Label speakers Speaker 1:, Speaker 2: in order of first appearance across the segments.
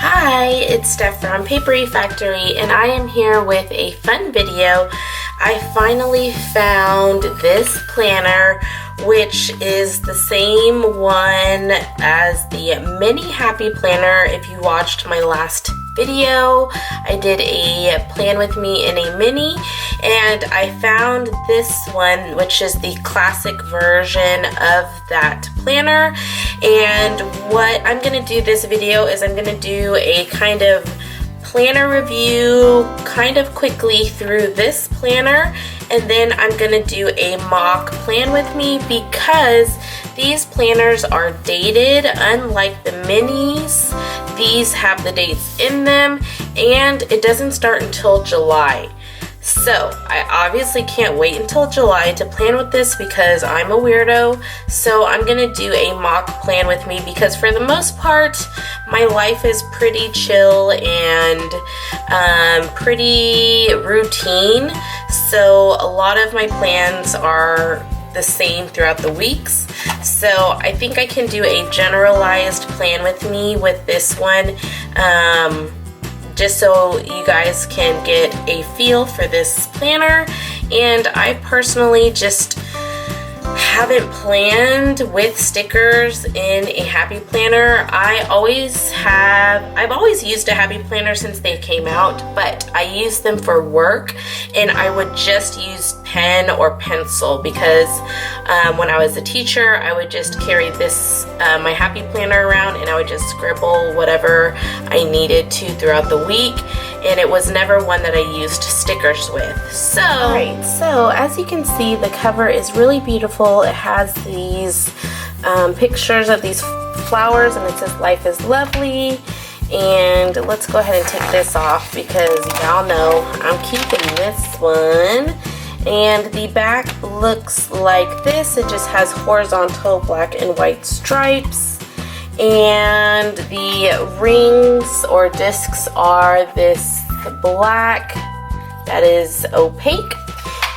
Speaker 1: Hi, it's Steph from Papery Factory, and I am here with a fun video. I finally found this planner, which is the same one as the mini happy planner. If you watched my last video, I did a plan with me in a mini, and I found this one, which is the classic version of that planner. And what I'm going to do this video is I'm going to do a kind of planner review kind of quickly through this planner, and then I'm going to do a mock plan with me because these planners are dated. Unlike the minis, these have the dates in them, and it doesn't start until July. So I obviously can't wait until July to plan with this because I'm a weirdo. So I'm gonna do a mock plan with me because for the most part my life is pretty chill and pretty routine. So a lot of my plans are the same throughout the weeks. So I think I can do a generalized plan with me with this one. Just so you guys can get a feel for this planner. And I personally just haven't planned with stickers in a happy planner. I've always used a happy planner since they came out, but I use them for work, and I would just use pen or pencil because when I was a teacher, I would just carry this my happy planner around, and I would just scribble whatever I needed to throughout the week, and it was never one that I used stickers with. So, alright, so as you can see, the cover is really beautiful. It has these pictures of these flowers, and it says life is lovely. And let's go ahead and take this off because y'all know I'm keeping this one. And the back looks like this. It just has horizontal black and white stripes, and the rings or discs are this black that is opaque.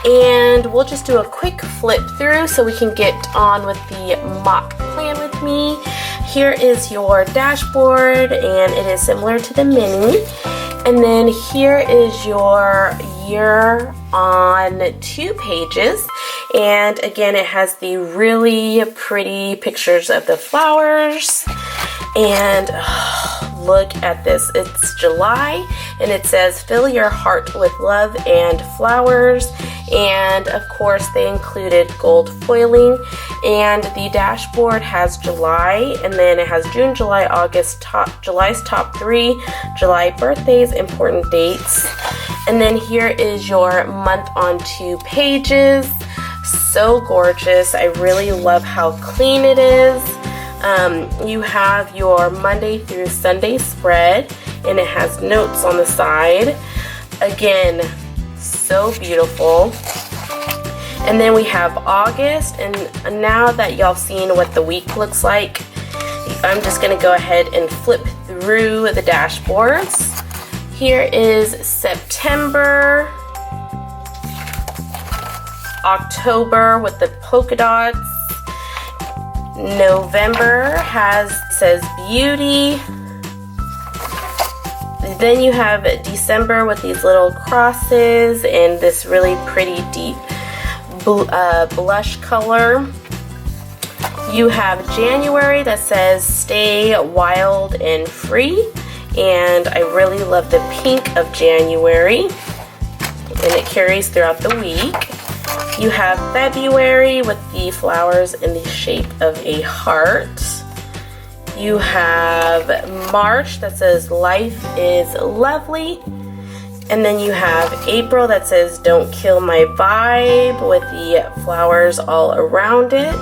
Speaker 1: And we'll just do a quick flip through so we can get on with the mock plan with me. Here is your dashboard, and it is similar to the mini. And then here is your year on 2 pages. And again, it has the really pretty pictures of the flowers. And look at this. It's July, and it says fill your heart with love and flowers. And of course they included gold foiling, and the dashboard has July, and then it has June, July, August, July's top 3, July birthdays, important dates. And then here is your month on 2 pages. So gorgeous. I really love how clean it is. You have your Monday through Sunday spread, and it has notes on the side. Again, so beautiful. And then we have August, and now that y'all seen what the week looks like, I'm just gonna go ahead and flip through the dashboards. Here is September, October with the polka dots. November says beauty. Then you have December with these little crosses and this really pretty deep blush color. You have January that says stay wild and free, and I really love the pink of January, and it carries throughout the week. You have February with the flowers in the shape of a heart. You have March that says life is lovely. And then you have April that says don't kill my vibe with the flowers all around it.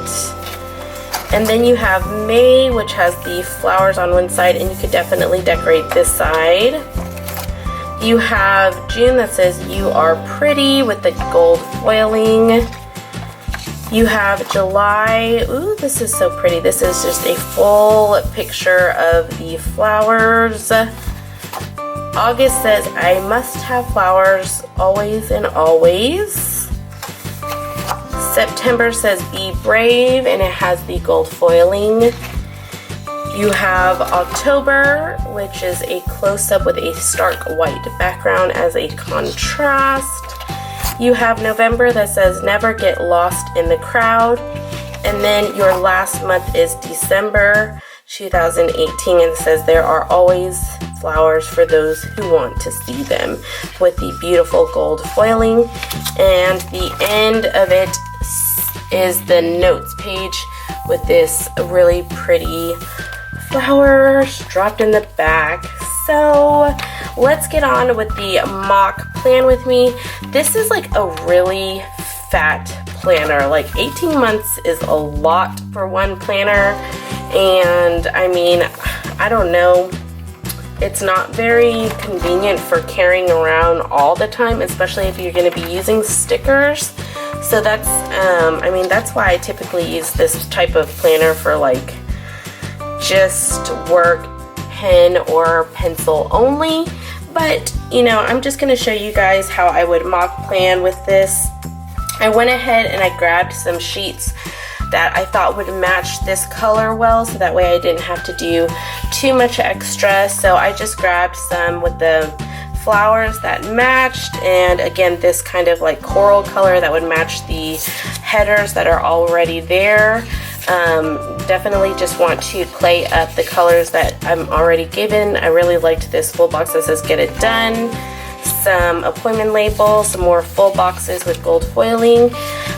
Speaker 1: And then you have May, which has the flowers on one side, and you could definitely decorate this side. You have June that says you are pretty with the gold foiling. You have July. Ooh, this is so pretty. This is just a full picture of the flowers. August says I must have flowers always and always. September says be brave, and it has the gold foiling. You have October, which is a close-up with a stark white background as a contrast. You have November that says never get lost in the crowd. And then your last month is December 2018, and it says there are always flowers for those who want to see them, with the beautiful gold foiling. And the end of it is the notes page with this really pretty flowers dropped in the back. So let's get on with the mock plan with me. This is like a really fat planner. Like 18 months is a lot for one planner, and I mean, I don't know, it's not very convenient for carrying around all the time, especially if you're going to be using stickers. So that's I mean, that's why I typically use this type of planner for like just work, pen or pencil only. But you know, I'm just going to show you guys how I would mock plan with this. I went ahead and I grabbed some sheets that I thought would match this color well, so that way I didn't have to do too much extra. So I just grabbed some with the flowers that matched, and again, this kind of like coral color that would match the headers that are already there. Definitely just want to play up the colors that I'm already given. I really liked this full box that says get it done, some appointment labels, some more full boxes with gold foiling.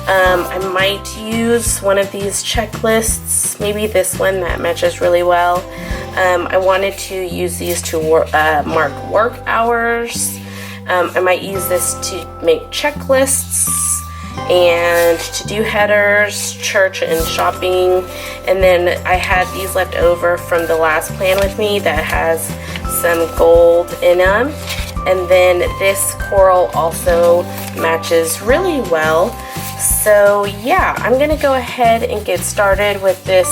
Speaker 1: I might use one of these checklists, maybe this one that matches really well. I wanted to use these to mark work hours. I might use this to make checklists and to do headers, church and shopping. And then I had these left over from the last plan with me that has some gold in them. And then this coral also matches really well. So yeah, I'm gonna go ahead and get started with this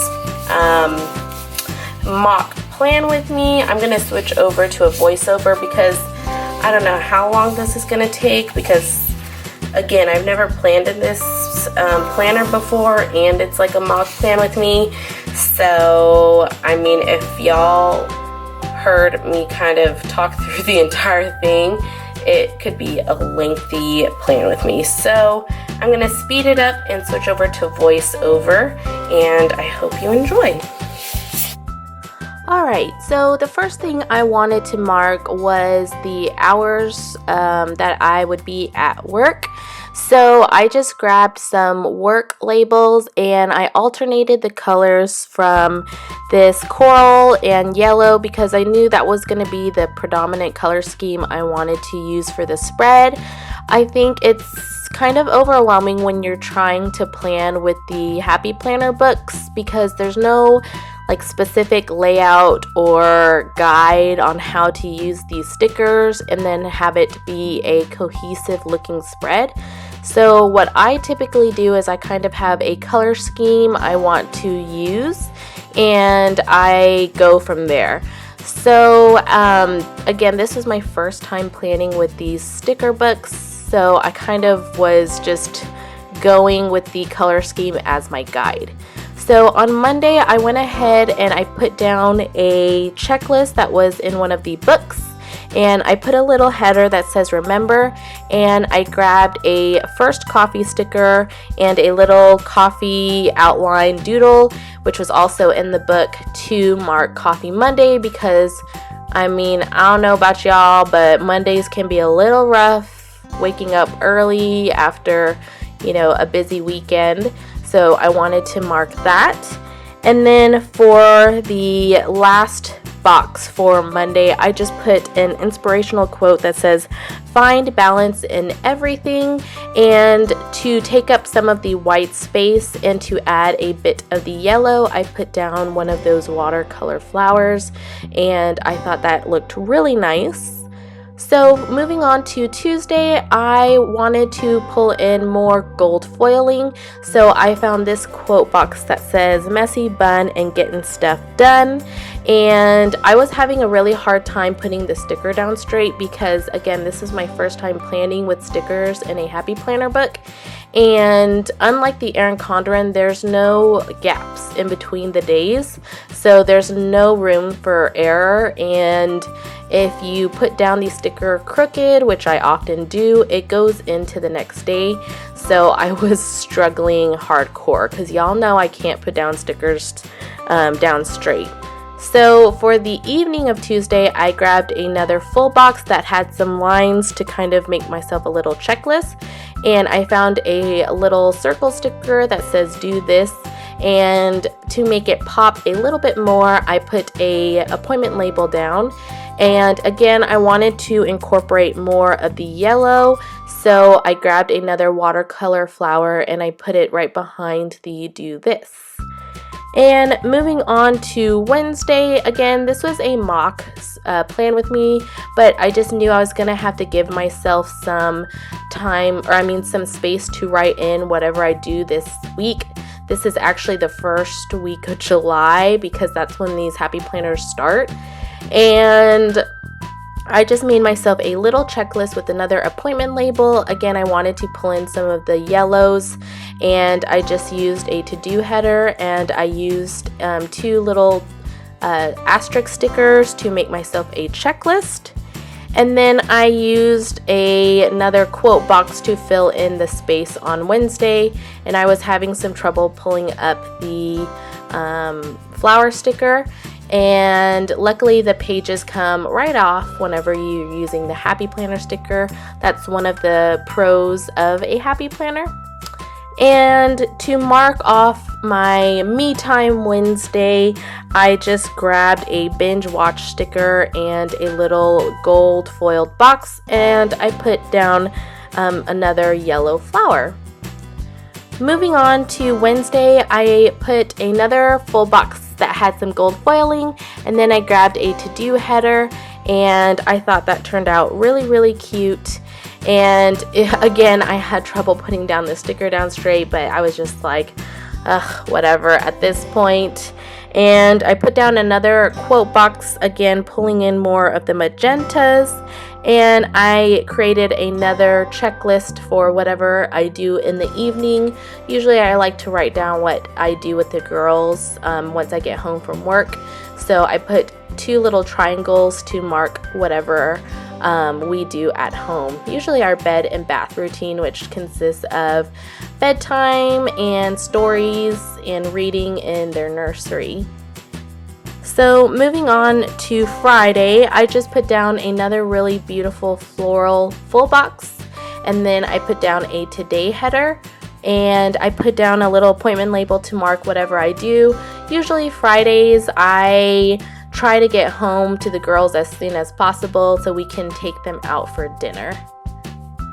Speaker 1: mock plan with me. I'm gonna switch over to a voiceover because I don't know how long this is gonna take, because again, I've never planned in this planner before, and it's like a mock plan with me. So I mean, if y'all heard me kind of talk through the entire thing, it could be a lengthy plan with me. So I'm gonna speed it up and switch over to voiceover, and I hope you enjoy. Alright, so the first thing I wanted to mark was the hours that I would be at work. So I just grabbed some work labels and I alternated the colors from this coral and yellow because I knew that was going to be the predominant color scheme I wanted to use for the spread. I think it's kind of overwhelming when you're trying to plan with the Happy Planner books because there's no like specific layout or guide on how to use these stickers and then have it be a cohesive looking spread. So what I typically do is I kind of have a color scheme I want to use and I go from there. So again, this was my first time planning with these sticker books, so I kind of was just going with the color scheme as my guide. So on Monday, I went ahead and I put down a checklist that was in one of the books, and I put a little header that says remember, and I grabbed a first coffee sticker and a little coffee outline doodle, which was also in the book, to mark Coffee Monday because, I mean, I don't know about y'all, but Mondays can be a little rough waking up early after, you know, a busy weekend. So I wanted to mark that. And then for the last box for Monday, I just put an inspirational quote that says, find balance in everything, and to take up some of the white space and to add a bit of the yellow, I put down one of those watercolor flowers, and I thought that looked really nice. So moving on to Tuesday, I wanted to pull in more gold foiling, so I found this quote box that says messy bun and getting stuff done, And I was having a really hard time putting the sticker down straight because, again, this is my first time planning with stickers in a Happy Planner book. And unlike the Erin Condren, there's no gaps in between the days, so there's no room for error. And if you put down the sticker crooked, which I often do, it goes into the next day. So I was struggling hardcore because y'all know I can't put down stickers down straight. So for the evening of Tuesday, I grabbed another full box that had some lines to kind of make myself a little checklist. And I found a little circle sticker that says do this. And to make it pop a little bit more, I put a appointment label down. And again, I wanted to incorporate more of the yellow. So I grabbed another watercolor flower and I put it right behind the do this. And moving on to Wednesday, again, this was a mock plan with me, but I just knew I was going to have to give myself some time, some space to write in whatever I do this week. This is actually the first week of July because that's when these Happy Planners start. And I just made myself a little checklist with another appointment label. Again, I wanted to pull in some of the yellows, and I just used a to-do header, and I used 2 little asterisk stickers to make myself a checklist. And then I used another quote box to fill in the space on Wednesday, and I was having some trouble pulling up the flower sticker. And luckily the pages come right off whenever you're using the Happy Planner sticker. That's one of the pros of a Happy Planner. And to mark off my me time Wednesday, I just grabbed a binge watch sticker and a little gold foiled box, and I put down another yellow flower. Moving on to Wednesday, I put another full box that had some gold foiling, and then I grabbed a to-do header, and I thought that turned out really, really cute. And again, I had trouble putting down the sticker down straight, but I was just like, ugh, whatever at this point. And I put down another quote box, again pulling in more of the magentas, and I created another checklist for whatever I do in the evening. Usually I like to write down what I do with the girls once I get home from work. So I put 2 little triangles to mark whatever we do at home. Usually our bed and bath routine, which consists of bedtime and stories and reading in their nursery. So moving on to Friday, I just put down another really beautiful floral full box, and then I put down a today header, and I put down a little appointment label to mark whatever I do. Usually Fridays I try to get home to the girls as soon as possible so we can take them out for dinner.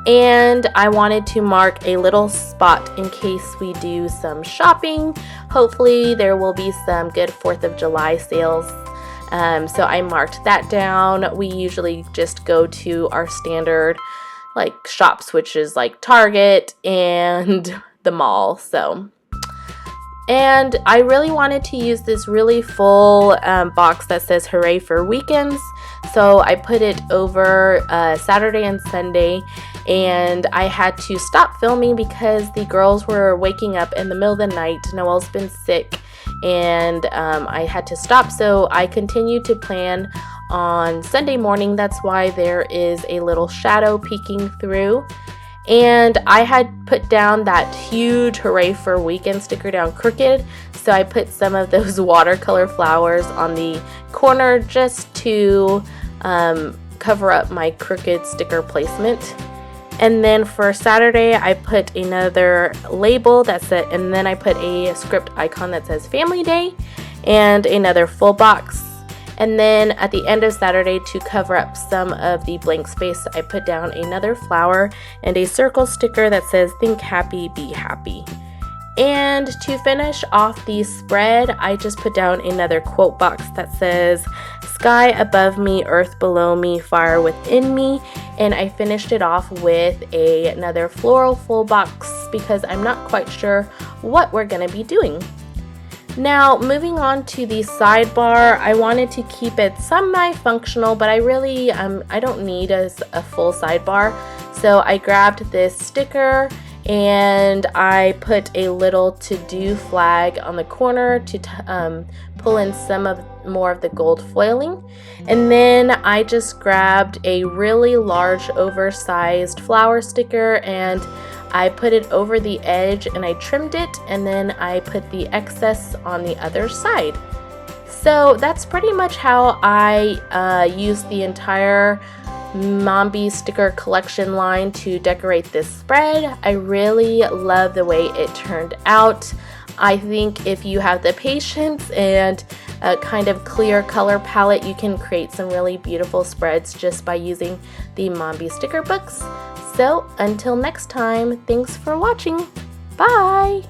Speaker 1: And I wanted to mark a little spot in case we do some shopping. Hopefully there will be some good 4th of July sales. So I marked that down. We usually just go to our standard shops, which is like Target and the mall. And I really wanted to use this really full box that says hooray for weekends. So I put it over Saturday and Sunday, and I had to stop filming because the girls were waking up in the middle of the night. Noelle's been sick, and I had to stop. So I continued to plan on Sunday morning. That's why there is a little shadow peeking through. And I had put down that huge hooray for weekend sticker down crooked, so I put some of those watercolor flowers on the corner just to cover up my crooked sticker placement. And then for Saturday, I put another label that said, and then I put a script icon that says Family Day and another full box. And then at the end of Saturday, to cover up some of the blank space, I put down another flower and a circle sticker that says Think Happy, Be Happy. And to finish off the spread, I just put down another quote box that says Sky above me, earth below me, fire within me. And I finished it off with another floral full box because I'm not quite sure what we're going to be doing. Now, moving on to the sidebar, I wanted to keep it semi-functional, but I really, I don't need a full sidebar. So I grabbed this sticker and I put a little to-do flag on the corner to pull in more of the gold foiling. And then I just grabbed a really large oversized flower sticker and I put it over the edge and I trimmed it, and then I put the excess on the other side. So that's pretty much how I used the entire Mombi sticker collection line to decorate this spread. I really love the way it turned out. I think if you have the patience and a kind of clear color palette, you can create some really beautiful spreads just by using the Mombi sticker books. So until next time, thanks for watching. Bye!